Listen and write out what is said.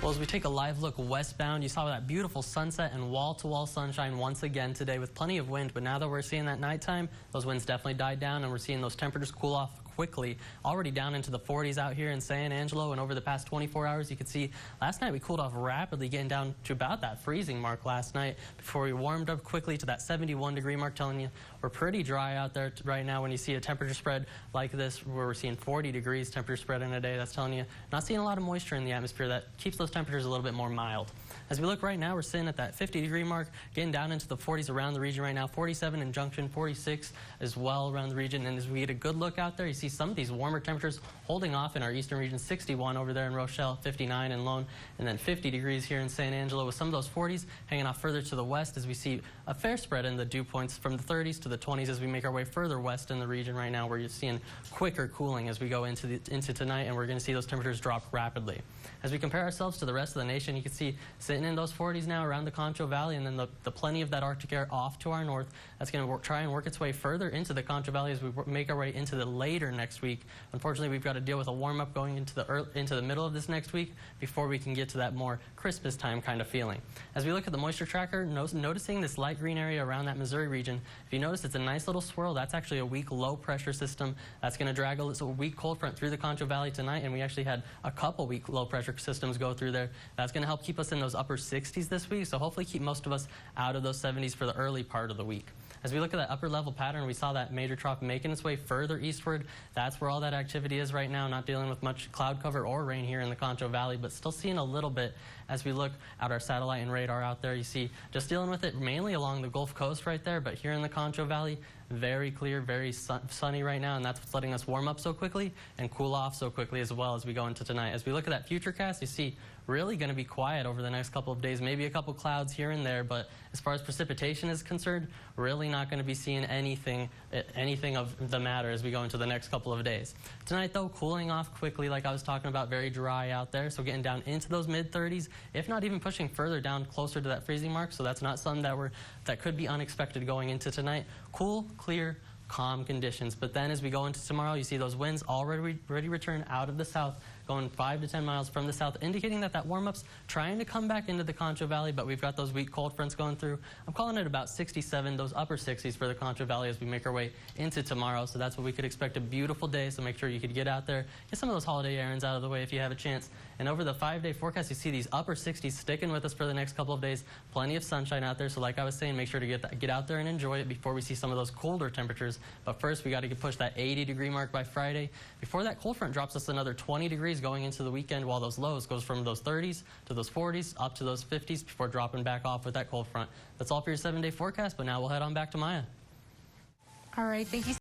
Well, as we take a live look westbound, you saw that beautiful sunset and wall-to-wall sunshine once again today with plenty of wind. But now that we're seeing that nighttime, those winds definitely died down and we're seeing those temperatures cool off quickly. Already down into the 40s out here in San Angelo, and over the past 24 hours, you can see last night we cooled off rapidly, getting down to about that freezing mark last night before we warmed up quickly to that 71-degree mark, telling you we're pretty dry out there right now. When you see a temperature spread like this, where we're seeing 40 degrees temperature spread in a day, that's telling you not seeing a lot of moisture in the atmosphere. That keeps those temperatures a little bit more mild. As we look right now, we're sitting at that 50-degree mark, getting down into the 40s around the region right now, 47 in Junction, 46 as well around the region. And as we get a good look out there, you see some of these warmer temperatures holding off in our eastern region, 61 over there in Rochelle, 59 in Lone, and then 50 degrees here in San Angelo, with some of those 40s hanging off further to the west as we see a fair spread in the dew points from the 30s to the 20s as we make our way further west in the region right now, where you're seeing quicker cooling as we go into tonight, and we're going to see those temperatures drop rapidly. As we compare ourselves to the rest of the nation, you can see sitting in those 40s now around the Concho Valley, and then the plenty of that Arctic air off to our north. That's going to try and work its way further into the Concho Valley as we make our way into the later next week. Unfortunately, we've got to deal with a warm-up going into the middle of this next week before we can get to that more Christmas time kind of feeling. As we look at the moisture tracker, noticing this light green area around that Missouri region, if you notice, it's a nice little swirl. That's actually a weak low pressure system that's going to drag a weak cold front through the Concho Valley tonight, and we actually had a couple weak low pressure systems go through there. That's going to help keep us in those upper 60s this week, so hopefully keep most of us out of those 70s for the early part of the week. As we look at that upper level pattern, we saw that major trough making its way further eastward. That's where all that activity is right now, not dealing with much cloud cover or rain here in the Concho Valley, but still seeing a little bit as we look at our satellite and radar out there. You see just dealing with it mainly along the Gulf Coast right there, but here in the Concho Valley, very clear, very sunny right now, and that's what's letting us warm up so quickly and cool off so quickly as well as we go into tonight. As we look at that futurecast, you see really going to be quiet over the next couple of days, maybe a couple clouds here and there, but as far as precipitation is concerned, really not going to be seeing anything of the matter as we go into the next couple of days. Tonight, though, cooling off quickly, like I was talking about, very dry out there, so getting down into those mid-30s, if not even pushing further down closer to that freezing mark, so that's not something that could be unexpected going into tonight. Cool, clear, calm conditions. But then as we go into tomorrow, you see those winds already return out of the south, going 5 to 10 miles from the south, indicating that warm-up's trying to come back into the Concho Valley, but we've got those weak cold fronts going through. I'm calling it about 67, those upper 60s for the Concho Valley as we make our way into tomorrow. So that's what we could expect, a beautiful day, so make sure you could get out there, get some of those holiday errands out of the way if you have a chance. And over the 5-day forecast, you see these upper 60s sticking with us for the next couple of days. Plenty of sunshine out there, so like I was saying, make sure to get out there and enjoy it before we see some of those colder temperatures. But first, we got to push that 80-degree mark by Friday before that cold front drops us another 20 degrees going into the weekend, while those lows goes from those 30s to those 40s up to those 50s before dropping back off with that cold front. That's all for your 7-day forecast, but now we'll head on back to Maya. All right, thank you.